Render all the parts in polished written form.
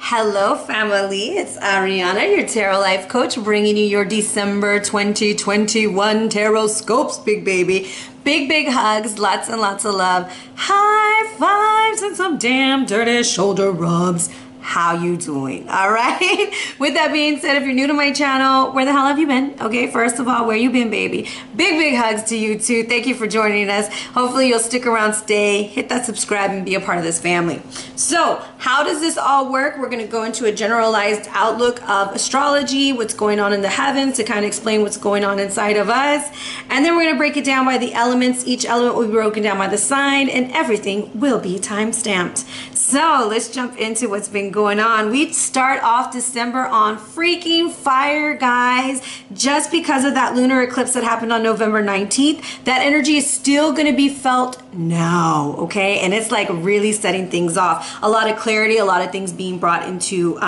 Hello family, it's Arhinna, your tarot life coach, bringing you your December 2021 tarot scopes, big baby. Big hugs, lots and lots of love, high fives and some damn dirty shoulder rubs. How you doing? All right. With that being said, if you're new to my channel, where the hell have you been? Okay, first of all, where you been, baby? Big hugs to you too. Thank you for joining us. Hopefully you'll stick around, stay, hit that subscribe, and be a part of this family. So how does this all work? We're going to go into a generalized outlook of astrology, what's going on in the heavens, to kind of explain what's going on inside of us. And then we're going to break it down by the elements. Each element will be broken down by the sign, and everything will be time-stamped. So let's jump into what's been going on. We start off December on freaking fire, guys, just because of that lunar eclipse that happened on November 19th. That energy is still going to be felt now, okay? And it's like really setting things off. A lot of clarity, a lot of things being brought into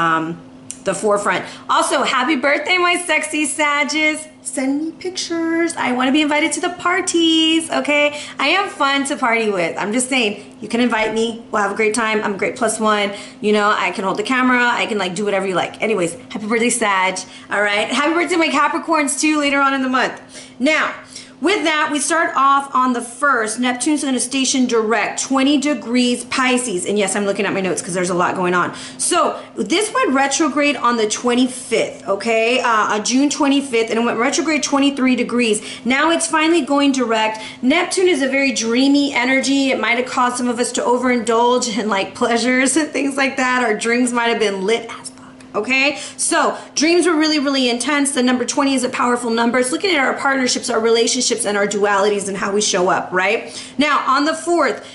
the forefront. Also, happy birthday, my sexy Sages. Send me pictures. I want to be invited to the parties, okay? I am fun to party with. I'm just saying, you can invite me. We'll have a great time. I'm a great +1. You know, I can hold the camera. I can like do whatever you like. Anyways, happy birthday, Sag. All right. Happy birthday, my Capricorns too, later on in the month. Now, with that, we start off on the 1st. Neptune's going to station direct, 20 degrees Pisces. And yes, I'm looking at my notes because there's a lot going on. So this went retrograde on the 25th, okay? June 25th, and it went retrograde 23 degrees. Now it's finally going direct. Neptune is a very dreamy energy. It might have caused some of us to overindulge in like pleasures and things like that. Our dreams might have been lit as okay, so dreams were really intense. The number 20 is a powerful number. It's looking at our partnerships, our relationships, and our dualities and how we show up, right? Now, on the 4th,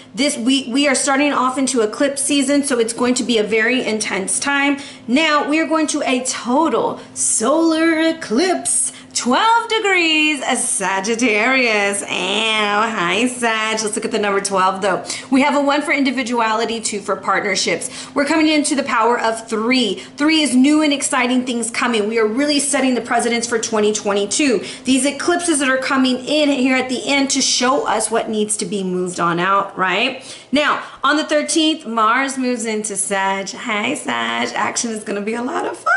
we are starting off into eclipse season, so it's going to be a very intense time. Now, we are going to a total solar eclipse. 12 degrees as Sagittarius. Ow, hi Sag. Let's look at the number 12 though. We have a 1 for individuality, 2 for partnerships. We're coming into the power of 3. 3 is new and exciting things coming. We are really setting the precedents for 2022. These eclipses that are coming in here at the end to show us what needs to be moved on out, right? Now, on the 13th, Mars moves into Sag. Hi Sag. Action is going to be a lot of fun.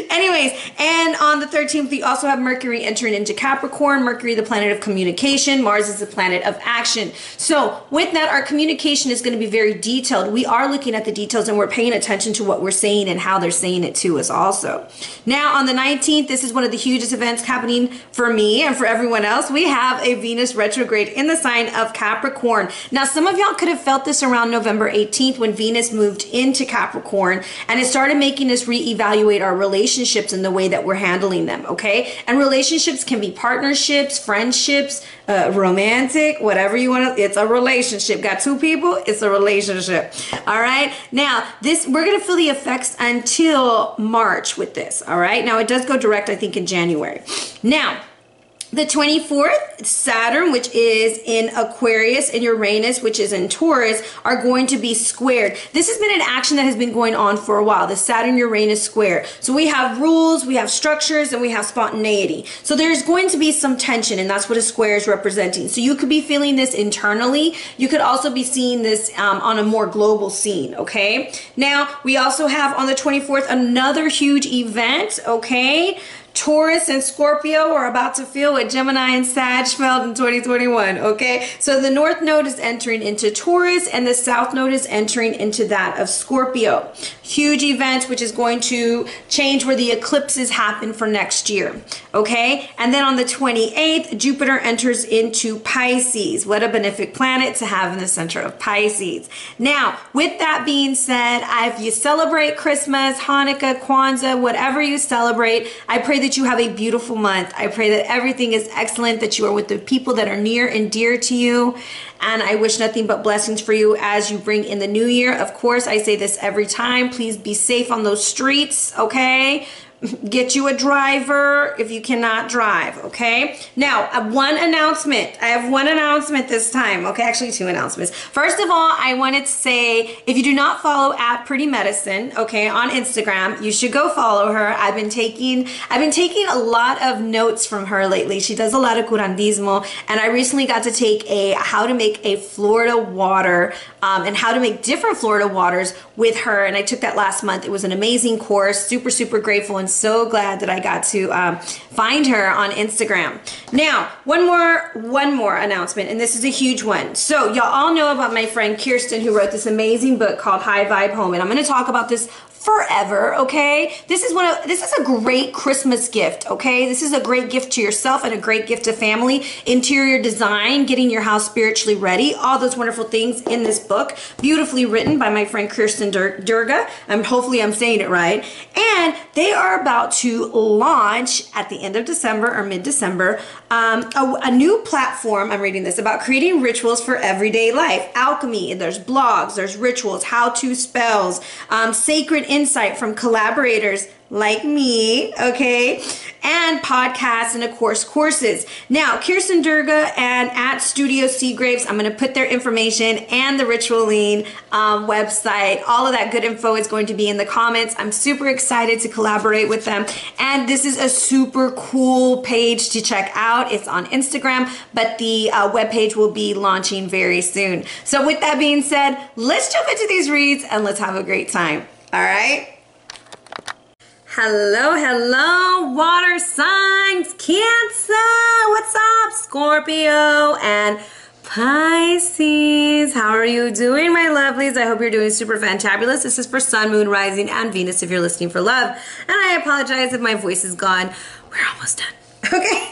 Anyways, and on the 13th, we also have Mercury entering into Capricorn. Mercury, the planet of communication. Mars is the planet of action. So with that, our communication is going to be very detailed. We are looking at the details and we're paying attention to what we're saying and how they're saying it to us also. Now, on the 19th, this is one of the hugest events happening for me and for everyone else. We have a Venus retrograde in the sign of Capricorn. Now, some of y'all could have felt this around November 18th when Venus moved into Capricorn and it started making us reevaluate our relationships and the way that we're handling them, okay? And relationships can be partnerships, friendships, romantic, whatever you want to, it's a relationship. Got 2 people, it's a relationship. All right? Now, we're going to feel the effects until March with this, all right? Now, it does go direct, I think, in January. Now, the 24th, Saturn, which is in Aquarius, and Uranus, which is in Taurus, are going to be squared. This has been an action that has been going on for a while, the Saturn-Uranus square. So we have rules, we have structures, and we have spontaneity. So there's going to be some tension, and that's what a square is representing. So you could be feeling this internally. You could also be seeing this on a more global scene, okay? Now, we also have on the 24th another huge event, okay? Taurus and Scorpio are about to feel what Gemini and Sag felt in 2021, okay? So the North Node is entering into Taurus and the South Node is entering into that of Scorpio. Huge event, which is going to change where the eclipses happen for next year, okay? And then on the 28th, Jupiter enters into Pisces. What a benefic planet to have in the center of Pisces. Now, with that being said, if you celebrate Christmas, Hanukkah, Kwanzaa, whatever you celebrate, I pray that you have a beautiful month. I pray that everything is excellent, that you are with the people that are near and dear to you. And I wish nothing but blessings for you as you bring in the new year. Of course, I say this every time. Please be safe on those streets, okay? Get you a driver if you cannot drive, okay? Now, one announcement. I have one announcement this time, okay? Actually, two announcements. First of all, I wanted to say, if you do not follow at Pretty Medicine, okay, on Instagram, you should go follow her. I've been taking a lot of notes from her lately. She does a lot of curandismo, and I recently got to take a how to make a Florida water and how to make different Florida waters with her, and I took that last month. It was an amazing course. Super, super grateful and so glad that I got to find her on Instagram. Now, one more announcement, and this is a huge one. So y'all all know about my friend Kirsten, who wrote this amazing book called High Vibe Home, and I'm going to talk about this forever, okay? This is a great Christmas gift, okay? This is a great gift to yourself and a great gift to family. Interior design, getting your house spiritually ready, all those wonderful things in this book, beautifully written by my friend Kirsten Durga, and hopefully I'm saying it right. And they are about to launch at the end of December or mid-December a new platform, I'm reading this, about creating rituals for everyday life. Alchemy, there's blogs, there's rituals, how-to spells, sacred insight from collaborators like me, okay, and podcasts and of course courses. Now, Kirsten Durga and at Studio Seagraves, I'm going to put their information and the Ritualine website. All of that good info is going to be in the comments. I'm super excited to collaborate with them, and this is a super cool page to check out. It's on Instagram, but the webpage will be launching very soon. So with that being said, let's jump into these reads and let's have a great time. All right. Hello, hello, water signs, Cancer, what's up, Scorpio, and Pisces. How are you doing, my lovelies? I hope you're doing super fantabulous. This is for Sun, Moon, Rising, and Venus if you're listening for love. And I apologize if my voice is gone. We're almost done. Okay,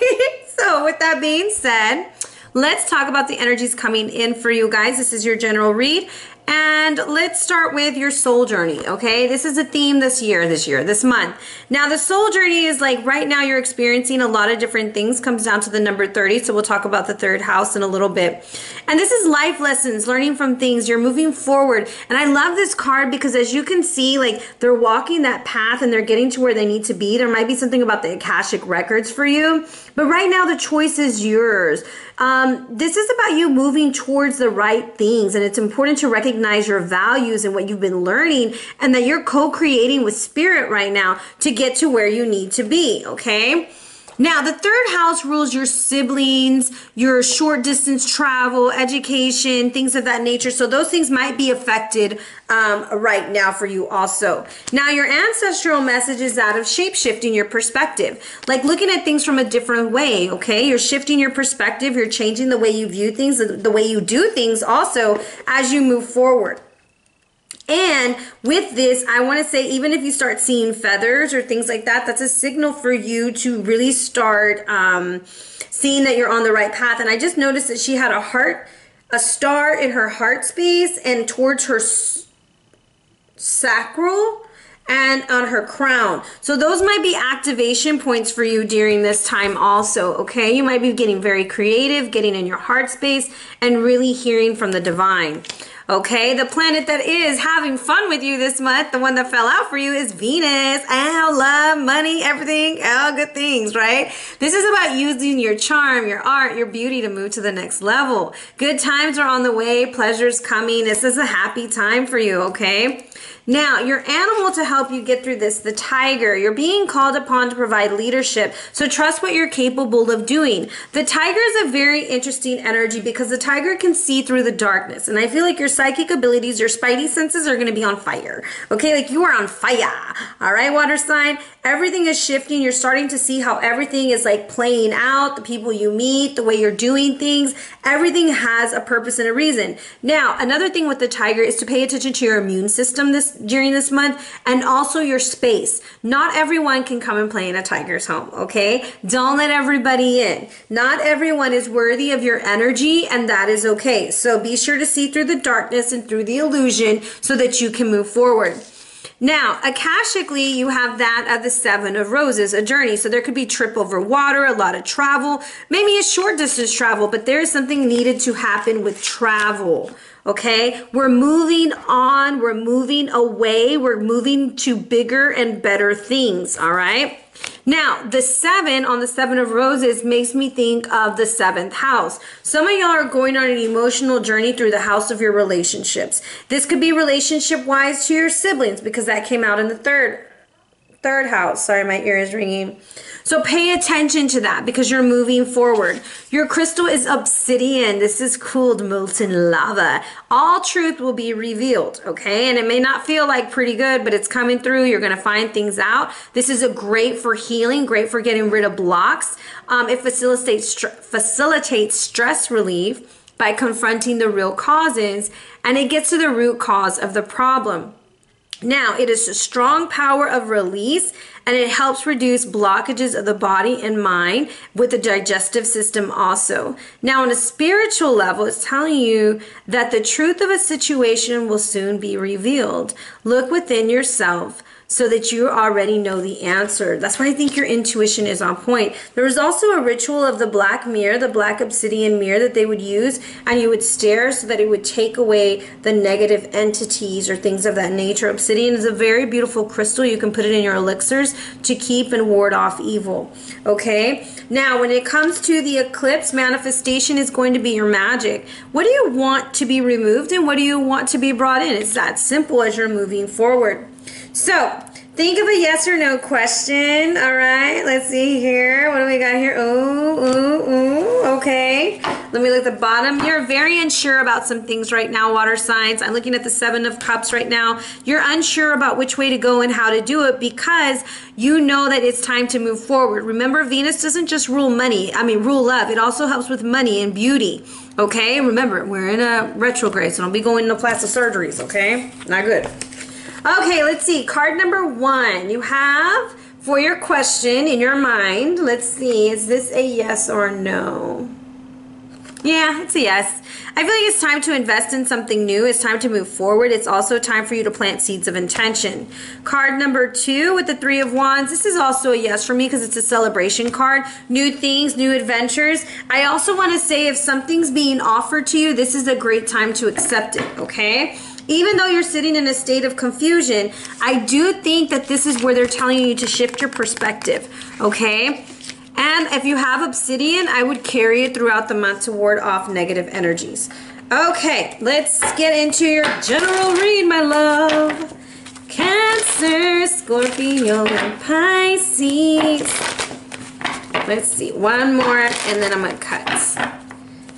so with that being said, let's talk about the energies coming in for you guys. This is your general read. And let's start with your soul journey, okay? This is a theme this month. Now, the soul journey is like right now you're experiencing a lot of different things. Comes down to the number 30, so we'll talk about the third house in a little bit. And this is life lessons, learning from things. You're moving forward. And I love this card because as you can see, like they're walking that path and they're getting to where they need to be. There might be something about the Akashic records for you. But right now, the choice is yours. This is about you moving towards the right things, and it's important to recognize your values and what you've been learning, and that you're co-creating with spirit right now to get to where you need to be, okay? Now, the third house rules your siblings, your short distance travel, education, things of that nature. So those things might be affected right now for you also. Now, your ancestral message is that of shape-shifting your perspective, like looking at things from a different way, okay? You're shifting your perspective. You're changing the way you view things, the way you do things also as you move forward. And with this, I want to say, even if you start seeing feathers or things like that, that's a signal for you to really start seeing that you're on the right path. And I just noticed that she had a star in her heart space and towards her sacral and on her crown. So those might be activation points for you during this time also, okay? You might be getting very creative, getting in your heart space, and really hearing from the divine. Okay, the planet that is having fun with you this month, the one that fell out for you, is Venus. Ow, love, money, everything, all good things, right? This is about using your charm, your art, your beauty to move to the next level. Good times are on the way, pleasure's coming. This is a happy time for you, okay? Now, your animal to help you get through this, the tiger. You're being called upon to provide leadership, so trust what you're capable of doing. The tiger is a very interesting energy because the tiger can see through the darkness, and I feel like your psychic abilities, your spidey senses are going to be on fire, okay? Like you are on fire, all right, water sign? Everything is shifting. You're starting to see how everything is like playing out, the people you meet, the way you're doing things. Everything has a purpose and a reason. Now, another thing with the tiger is to pay attention to your immune system during this month, and also your space. Not everyone can come and play in a tiger's home, okay? Don't let everybody in. Not everyone is worthy of your energy, and that is okay. So be sure to see through the darkness and through the illusion so that you can move forward. Now, Akashically, you have that of the Seven of Roses, a journey. So there could be trip over water, a lot of travel, maybe a short distance travel, but there is something needed to happen with travel. okay? We're moving on, we're moving away, we're moving to bigger and better things, all right? Now, the 7 on the 7 of roses makes me think of the 7th house. Some of y'all are going on an emotional journey through the house of your relationships. This could be relationship-wise to your siblings because that came out in the third house. Sorry, my ear is ringing. So pay attention to that because you're moving forward. Your crystal is obsidian. This is cooled molten lava. All truth will be revealed, okay? And it may not feel like pretty good, but it's coming through. You're going to find things out. This is a great for healing, great for getting rid of blocks. It facilitates stress relief by confronting the real causes, and it gets to the root cause of the problem. Now, it is a strong power of release, and it helps reduce blockages of the body and mind with the digestive system also. Now, on a spiritual level, it's telling you that the truth of a situation will soon be revealed. Look within yourself so that you already know the answer. That's why I think your intuition is on point. There was also a ritual of the black mirror, the black obsidian mirror that they would use, and you would stare so that it would take away the negative entities or things of that nature. Obsidian is a very beautiful crystal. You can put it in your elixirs to keep and ward off evil, okay? Now, when it comes to the eclipse, manifestation is going to be your magic. What do you want to be removed and what do you want to be brought in? It's that simple as you're moving forward. So, think of a yes or no question. All right, let's see here. What do we got here? Okay. Let me look at the bottom. You're very unsure about some things right now, water signs. I'm looking at the 7 of Cups right now. You're unsure about which way to go and how to do it because you know that it's time to move forward. Remember, Venus doesn't just rule rule love. It also helps with money and beauty. Okay, remember, we're in a retrograde, so don't be going into plastic surgeries, okay? Not good. Okay, let's see. Card number 1. You have, for your question in your mind, let's see, is this a yes or a no? Yeah, it's a yes. I feel like it's time to invest in something new. It's time to move forward. It's also time for you to plant seeds of intention. Card number 2 with the 3 of Wands. This is also a yes for me because it's a celebration card. New things, new adventures. I also want to say if something's being offered to you, this is a great time to accept it, okay? Even though you're sitting in a state of confusion, I do think that this is where they're telling you to shift your perspective, okay? And if you have obsidian, I would carry it throughout the month to ward off negative energies. Okay, let's get into your general read, my love. Cancer, Scorpio, and Pisces. Let's see, one more, and then I'm gonna cut.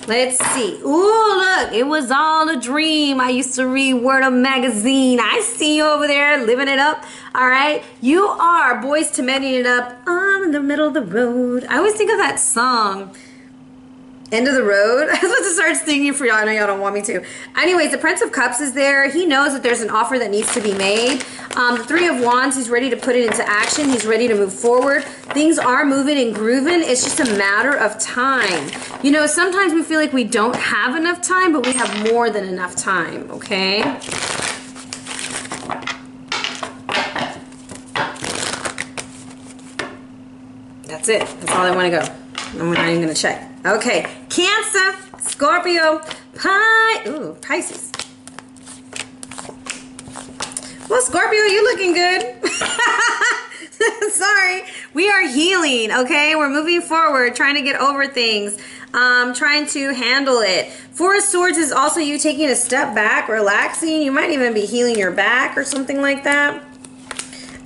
Let's see. Ooh, look, it was all a dream. I used to read Word Up magazine. I see you over there living it up. All right. You are Boys to Men It Up on the middle of the road. I always think of that song. End of the road. I was about to start singing for y'all. I know y'all don't want me to. Anyways, the Prince of Cups is there. He knows that there's an offer that needs to be made. The 3 of Wands, he's ready to put it into action. He's ready to move forward. Things are moving and grooving. It's just a matter of time. You know, sometimes we feel like we don't have enough time, but we have more than enough time, okay? That's it. That's all I want to go. I'm not even going to check. Okay, Cancer, Scorpio, Pisces. Well, Scorpio, you looking good. Sorry. We are healing, okay? We're moving forward, trying to get over things, trying to handle it. 4 of Swords is also you taking a step back, relaxing. You might even be healing your back or something like that.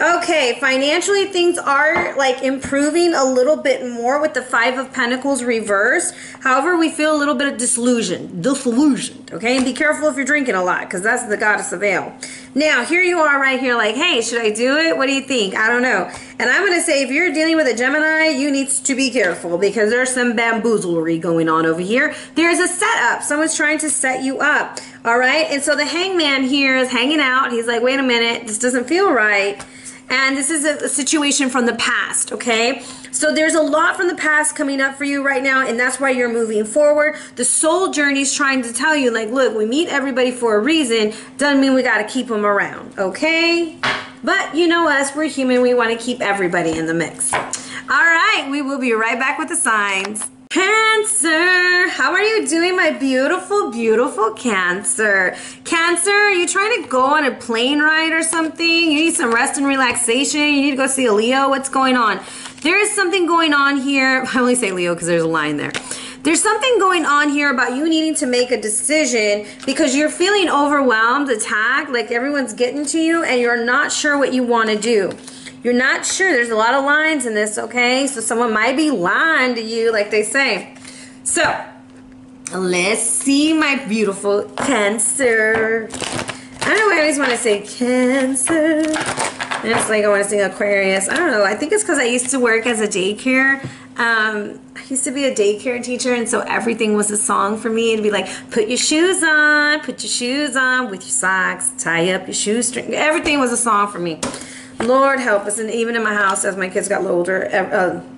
Okay, financially things are like improving a little bit more with the 5 of Pentacles reversed. However, we feel a little bit of disillusioned, okay? And be careful if you're drinking a lot because that's the goddess of ale. Now, here you are right here like, hey, should I do it? What do you think? I don't know. And I'm going to say if you're dealing with a Gemini, you need to be careful because there's some bamboozlery going on over here. There's a setup. Someone's trying to set you up, all right? And so the Hangman here is hanging out. He's like, wait a minute, this doesn't feel right. And this is a situation from the past, okay? So there's a lot from the past coming up for you right now, and that's why you're moving forward. The soul journey is trying to tell you, like, look, we meet everybody for a reason. Doesn't mean we got to keep them around, okay? But you know us, we're human. We want to keep everybody in the mix. All right, we will be right back with the signs. Cancer, how are you doing, my beautiful, beautiful Cancer? Cancer, are you trying to go on a plane ride or something? You need some rest and relaxation. You need to go see a Leo. What's going on? There is something going on here. I only say Leo because there's a line there. There's something going on here about you needing to make a decision because you're feeling overwhelmed, attacked, like everyone's getting to you, and you're not sure what you want to do. You're not sure. There's a lot of lines in this, okay? So someone might be lying to you, like they say. So, let's see, my beautiful Cancer. I don't know why I always want to say Cancer. And it's like I want to sing Aquarius. I don't know. I think it's because I used to work as a daycare. I used to be a daycare teacher, and so everything was a song for me. It'd be like, put your shoes on with your socks, tie up your shoestring. Everything was a song for me. Lord help us. And even in my house, as my kids got older,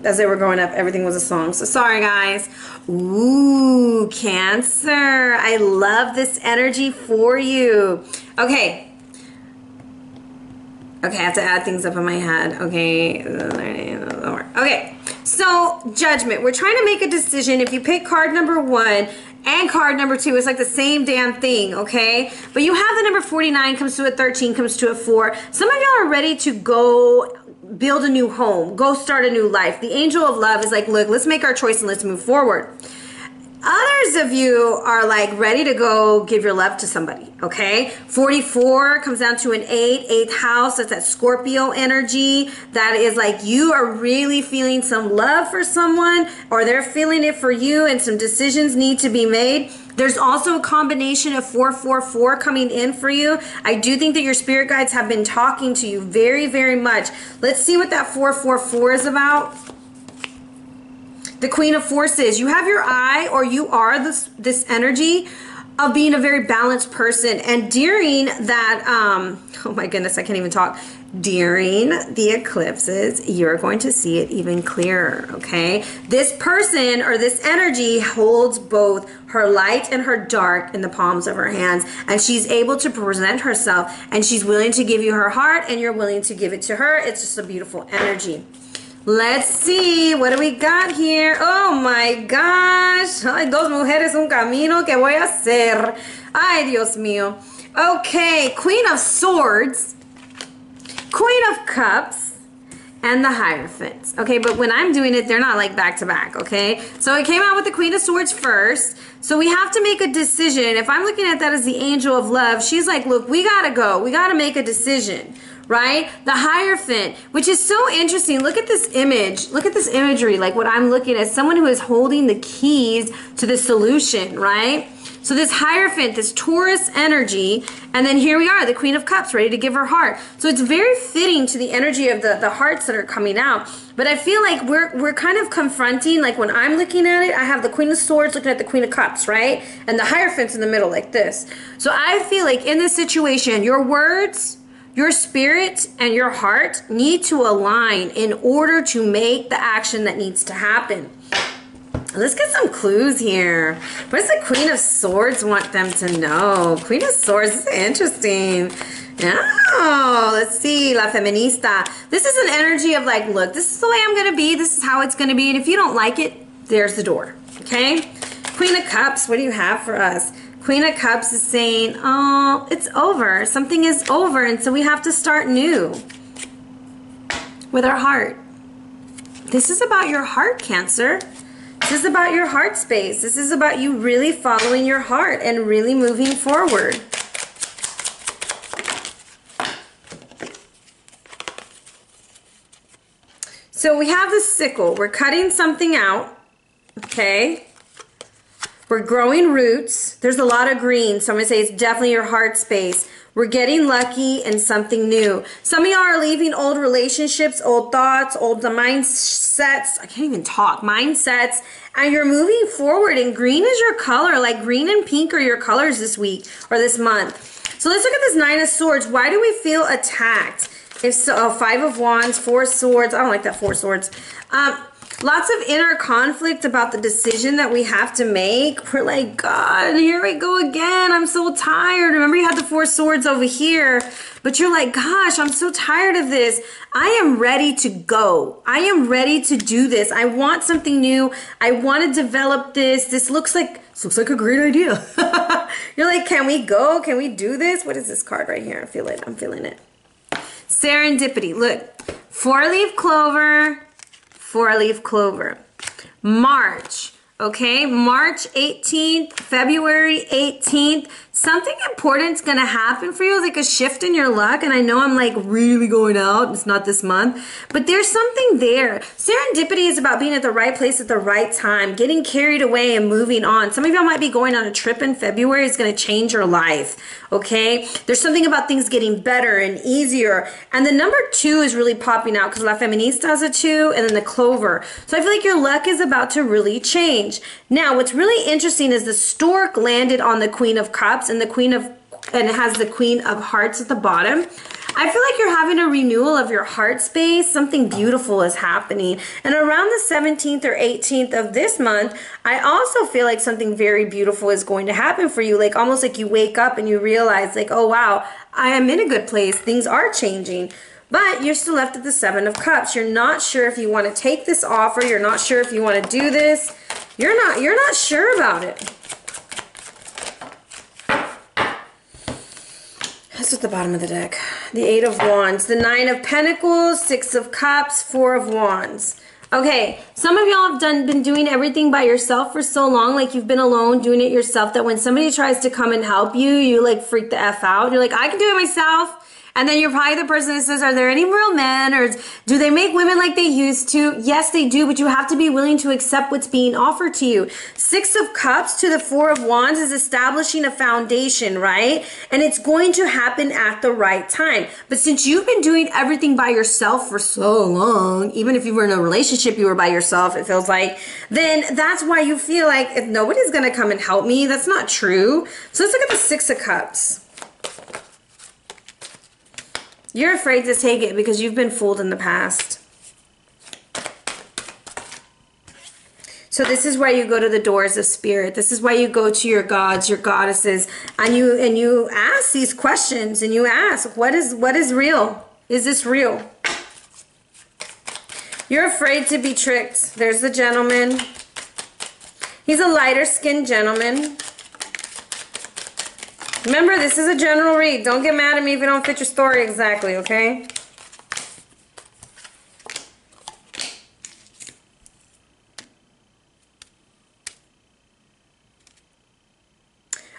as they were growing up, everything was a song. So sorry, guys. Ooh, Cancer. I love this energy for you. Okay. Okay, I have to add things up in my head. Okay. Okay. So, Judgment. We're trying to make a decision. If you pick card number 1 and card number 2, it's like the same damn thing, okay? But you have the number 49 comes to a 13, comes to a 4. Some of y'all are ready to go build a new home, go start a new life. The angel of love is like, look, let's make our choice and let's move forward. Others of you are like ready to go give your love to somebody, okay? 44 comes down to an 8, 8th house. That's that Scorpio energy. That is like you are really feeling some love for someone, or they're feeling it for you, and some decisions need to be made. There's also a combination of 444 coming in for you. I do think that your spirit guides have been talking to you very, very much. Let's see what that 444 is about. The Queen of Forces. You have your eye, or you are this energy of being a very balanced person. And during that, oh my goodness, I can't even talk. During the eclipses, you're going to see it even clearer, okay? This person or this energy holds both her light and her dark in the palms of her hands, and she's able to present herself, and she's willing to give you her heart, and you're willing to give it to her. It's just a beautiful energy. Let's see, what do we got here? Oh my gosh. Ay, dos mujeres, un camino, ¿qué voy a hacer? Ay, Dios mío. Okay, Queen of Swords, Queen of Cups, and the Hierophant. Okay, but when I'm doing it, they're not like back to back, okay? So I came out with the Queen of Swords first. So we have to make a decision. If I'm looking at that as the angel of love, she's like, look, we gotta go. We gotta make a decision. Right? The Hierophant, which is so interesting. Look at this image. Look at this imagery, like what I'm looking at. Someone who is holding the keys to the solution, right? So this Hierophant, this Taurus energy, and then here we are, the Queen of Cups, ready to give her heart. So it's very fitting to the energy of the hearts that are coming out. But I feel like we're kind of confronting, like when I'm looking at it, I have the Queen of Swords looking at the Queen of Cups, right? And the Hierophant's in the middle like this. So I feel like in this situation, your words, your spirit and your heart need to align in order to make the action that needs to happen. Let's get some clues here. What does the Queen of Swords want them to know? Queen of Swords is interesting. Oh, let's see. La Feminista. This is an energy of like, look, this is the way I'm going to be. This is how it's going to be. And if you don't like it, there's the door. Okay? Queen of Cups, what do you have for us? Queen of Cups is saying, oh, it's over. Something is over, and so we have to start new with our heart. This is about your heart, Cancer. This is about your heart space. This is about you really following your heart and really moving forward. So we have the sickle. We're cutting something out, okay? We're growing roots. There's a lot of green, so I'm going to say it's definitely your heart space. We're getting lucky in something new. Some of y'all are leaving old relationships, old thoughts, old mindsets. I can't even talk. Mindsets. And you're moving forward, and green is your color. Like green and pink are your colors this week or this month. So let's look at this Nine of Swords. Why do we feel attacked? If so, 5 of Wands, 4 Swords. I don't like that 4 Swords. Lots of inner conflict about the decision that we have to make. We're like, God, here we go again. I'm so tired. Remember you had the Four Swords over here, but you're like, gosh, I'm so tired of this. I am ready to go. I am ready to do this. I want something new. I want to develop this. This looks like a great idea. You're like, can we go? Can we do this? What is this card right here? I feel it. I'm feeling it. Serendipity. Look, four-leaf clover, four-leaf clover. March. Okay, March 18th, February 18th, something important's gonna happen for you, like a shift in your luck. And I know I'm like really going out, it's not this month, but there's something there. Serendipity is about being at the right place at the right time, getting carried away and moving on. Some of y'all might be going on a trip in February. It's gonna change your life, okay? There's something about things getting better and easier. And the number 2 is really popping out because La Feminista has a 2 and then the clover. So I feel like your luck is about to really change. Now, what's really interesting is the stork landed on the Queen of Cups and it has the Queen of Hearts at the bottom. I feel like you're having a renewal of your heart space. Something beautiful is happening. And around the 17th or 18th of this month, I also feel like something very beautiful is going to happen for you. Like almost like you wake up and you realize like, oh wow, I am in a good place. Things are changing. But you're still left at the 7 of Cups. You're not sure if you want to take this offer. You're not sure if you want to do this. You're not sure about it. That's at the bottom of the deck. The 8 of Wands, the 9 of Pentacles, 6 of Cups, 4 of Wands. Okay, some of y'all have been doing everything by yourself for so long, like you've been alone doing it yourself, that when somebody tries to come and help you, you like freak the F out. You're like, I can do it myself. And then you're probably the person that says, are there any real men, or do they make women like they used to? Yes, they do, but you have to be willing to accept what's being offered to you. 6 of Cups to the 4 of Wands is establishing a foundation, right? And it's going to happen at the right time. But since you've been doing everything by yourself for so long, even if you were in a relationship, you were by yourself, it feels like, then that's why you feel like if nobody's going to come and help me, that's not true. So let's look at the 6 of Cups. You're afraid to take it because you've been fooled in the past. So this is why you go to the doors of spirit. This is why you go to your gods, your goddesses, and you ask these questions, and you ask, what is real? Is this real? You're afraid to be tricked. There's the gentleman. He's a lighter skinned gentleman. Remember, this is a general read. Don't get mad at me if you don't fit your story exactly, okay?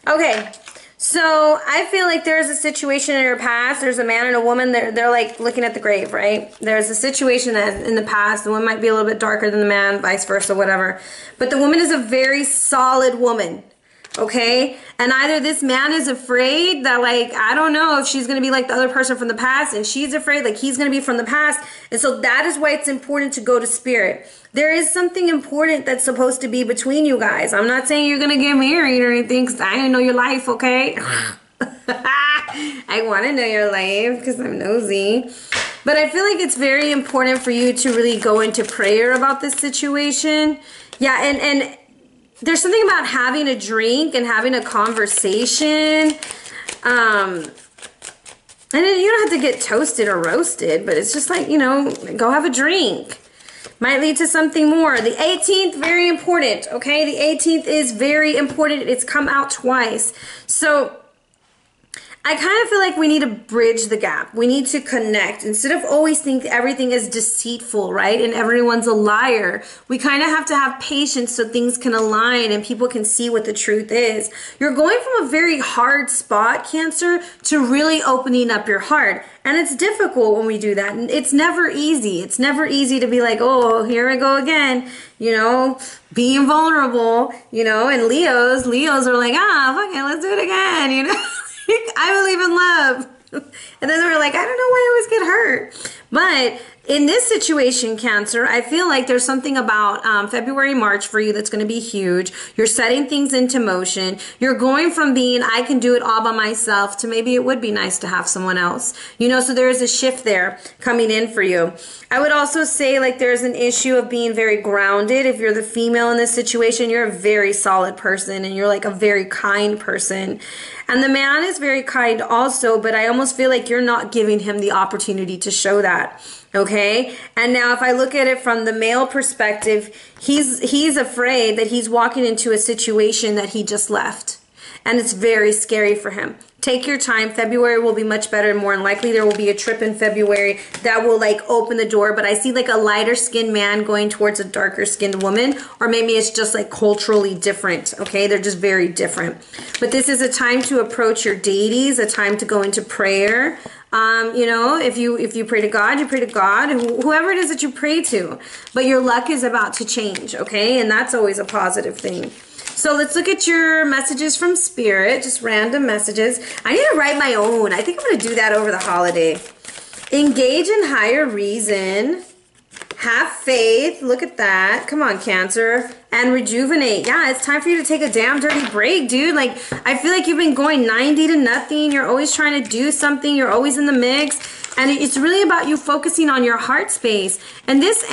Okay, so I feel like there's a situation in your past. There's a man and a woman. They're like looking at the grave, right? There's a situation that in the past, the woman might be a little bit darker than the man, vice versa, whatever. But the woman is a very solid woman. Okay, and either this man is afraid that, like, I don't know if she's going to be like the other person from the past, and she's afraid like he's going to be from the past. And so that is why it's important to go to spirit. There is something important that's supposed to be between you guys. I'm not saying you're going to get married or anything, because I didn't know your life, okay? I want to know your life because I'm nosy. But I feel like it's very important for you to really go into prayer about this situation. Yeah, and there's something about having a drink and having a conversation. And then you don't have to get toasted or roasted, but it's just like, you know, go have a drink. Might lead to something more. The 18th, very important, okay? The 18th is very important. It's come out twice. So I kind of feel like we need to bridge the gap. We need to connect. Instead of always think everything is deceitful, right? And everyone's a liar. We kind of have to have patience so things can align and people can see what the truth is. You're going from a very hard spot, Cancer, to really opening up your heart. And it's difficult when we do that. And it's never easy. It's never easy to be like, oh, here I go again. You know, being vulnerable, you know, and Leos are like, fuck it, let's do it again, you know. I believe in love. And then we're like, I don't know why I always get hurt. But in this situation, Cancer, I feel like there's something about February, March for you that's going to be huge. You're setting things into motion. You're going from being, I can do it all by myself, to maybe it would be nice to have someone else. You know, so there is a shift there coming in for you. I would also say like there's an issue of being very grounded. If you're the female in this situation, you're a very solid person and you're like a very kind person. And the man is very kind also, but I almost feel like you're not giving him the opportunity to show that. Okay, and now if I look at it from the male perspective, he's afraid that he's walking into a situation that he just left, and it's very scary for him. Take your time. February will be much better, and more than likely there will be a trip in February that will like open the door. But I see like a lighter skinned man going towards a darker skinned woman, or maybe it's just like culturally different. Okay, they're just very different. But this is a time to approach your deities, a time to go into prayer. You know, if you pray to God, you pray to God, whoever it is that you pray to. But your luck is about to change, okay? And that's always a positive thing. So let's look at your messages from Spirit, just random messages. I need to write my own. I think I'm going to do that over the holiday. Engage in higher reason. Have faith. Look at that. Come on, Cancer. And rejuvenate. Yeah, it's time for you to take a damn dirty break, dude. Like, I feel like you've been going 90 to nothing. You're always trying to do something. You're always in the mix. And it's really about you focusing on your heart space. And this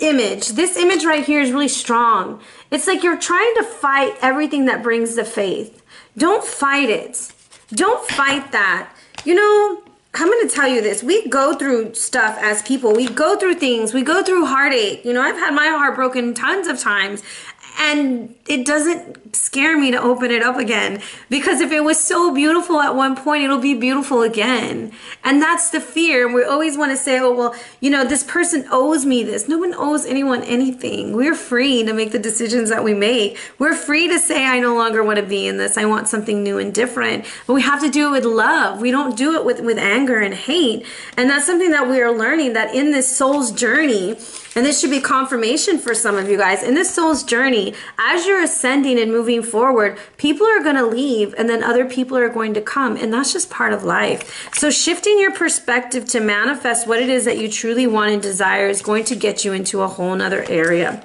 image right here is really strong. It's like you're trying to fight everything that brings the faith. Don't fight it. Don't fight that. You know, I'm going to tell you this. We go through stuff as people. We go through things. We go through heartache. You know, I've had my heart broken tons of times. And it doesn't scare me to open it up again, because if it was so beautiful at one point, it'll be beautiful again. And that's the fear. We always want to say, oh, well, you know, this person owes me this. No one owes anyone anything. We're free to make the decisions that we make. We're free to say, I no longer want to be in this. I want something new and different. But we have to do it with love. We don't do it with anger and hate. And that's something that we are learning, that in this soul's journey, and this should be confirmation for some of you guys, in this soul's journey, as you're ascending and moving forward, people are going to leave and then other people are going to come. And that's just part of life. So shifting your perspective to manifest what it is that you truly want and desire is going to get you into a whole nother area.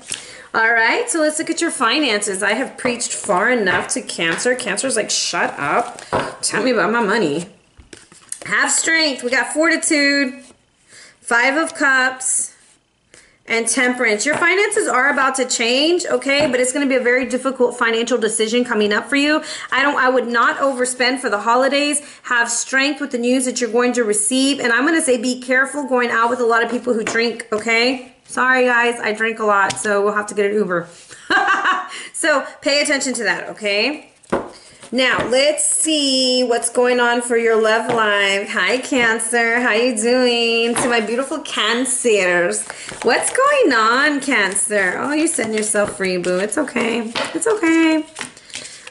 All right, so let's look at your finances. I have preached far enough to Cancer. Cancer's like, shut up. Tell me about my money. Have strength. We got fortitude. 5 of Cups. And Temperance. Your finances are about to change, okay? But it's going to be a very difficult financial decision coming up for you. I would not overspend for the holidays. Have strength with the news that you're going to receive. And I'm going to say be careful going out with a lot of people who drink, okay? Sorry, guys. I drink a lot, so we'll have to get an Uber. So pay attention to that, okay? Now, let's see what's going on for your love life. Hi, Cancer. How you doing? To my beautiful Cancers. What's going on, Cancer? Oh, you're setting yourself free, boo. It's okay. It's okay.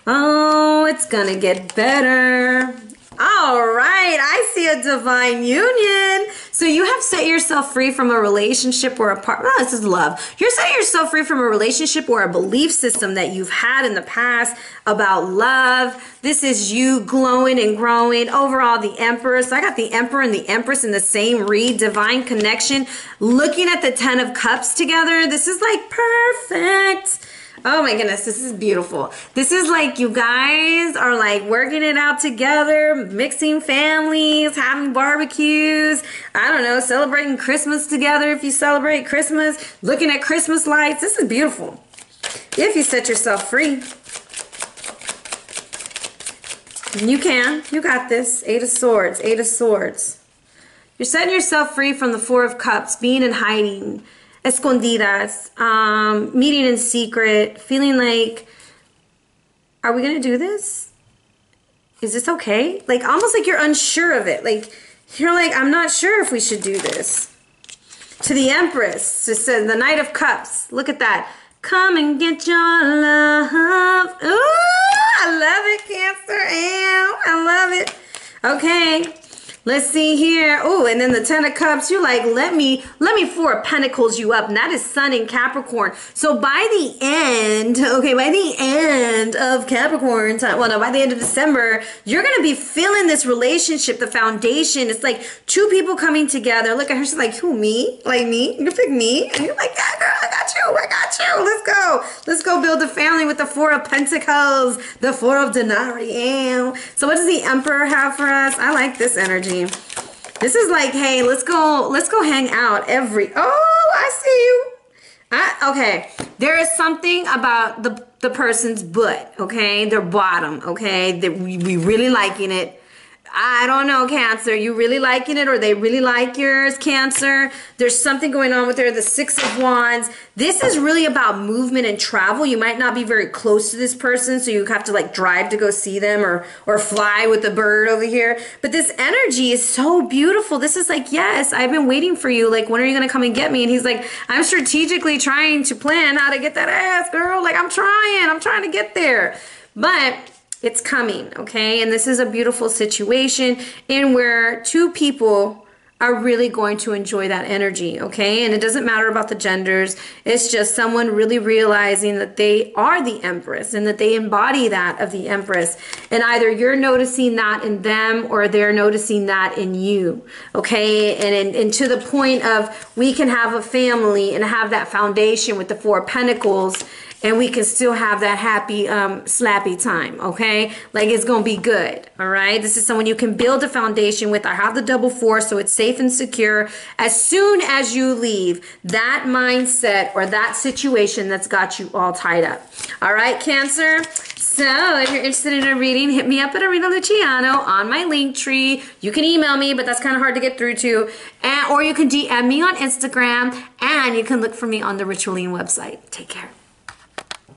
Oh, it's gonna get better. All right, I see a divine union. So you have set yourself free from a relationship or a partner. Oh, this is love. You're setting yourself free from a relationship or a belief system that you've had in the past about love. This is you glowing and growing. Overall, the Empress. I got the Emperor and the Empress in the same read. Divine connection. Looking at the 10 of Cups together. This is like perfect. Oh my goodness, this is beautiful. This is like you guys are like working it out together, mixing families, having barbecues, I don't know, celebrating Christmas together if you celebrate Christmas, looking at Christmas lights. This is beautiful. If you set yourself free. You can. You got this. 8 of Swords. 8 of Swords. You're setting yourself free from the 4 of Cups, being in hiding. Escondidas, meeting in secret, feeling like, are we gonna do this? Is this okay? Like almost like you're unsure of it. Like you're like, I'm not sure if we should do this. To the Empress, just says the Knight of Cups. Look at that. Come and get your love. Ooh, I love it, Cancer. Ew, I love it. Okay. Let's see here. Oh, and then the Ten of Cups. You're like, let me Four of Pentacles you up. And that is Sun in Capricorn. So by the end, okay, by the end of Capricorn time, well, no, by the end of December, you're going to be feeling this relationship, the foundation. It's like two people coming together. Look at her. She's like, who, me? Like me? You pick me? And you're like, yeah, girl, I got you. Let's go. Let's go build a family with the Four of Pentacles, the Four of Denarii. So what does the Emperor have for us? I like this energy. This is like, hey, let's go hang out I see you. Okay, there is something about the person's butt, okay, their bottom, okay, that we really liking it. I don't know, Cancer, you really liking it, or they really like yours, Cancer? There's something going on with her, the Six of Wands. This is really about movement and travel. You might not be very close to this person, so you have to like drive to go see them, or fly with the bird over here. But this energy is so beautiful. This is like, yes, I've been waiting for you. Like, when are you gonna come and get me? And he's like, I'm strategically trying to plan how to get that ass, girl. Like, I'm trying to get there. But it's coming, okay? And this is a beautiful situation in where two people are really going to enjoy that energy, okay? And it doesn't matter about the genders. It's just someone really realizing that they are the Empress and that they embody that of the Empress. And either you're noticing that in them or they're noticing that in you, okay? And to the point of we can have a family and have that foundation with the Four of Pentacles, and we can still have that happy, slappy time, okay? Like, it's gonna be good, all right? This is someone you can build a foundation with. I have the double four, so it's safe and secure. As soon as you leave that mindset or that situation that's got you all tied up. All right, Cancer? So, if you're interested in a reading, hit me up at Arhinna Luciano on my link tree. You can email me, but that's kind of hard to get through to. Or you can DM me on Instagram, and you can look for me on the Ritualine website. Take care.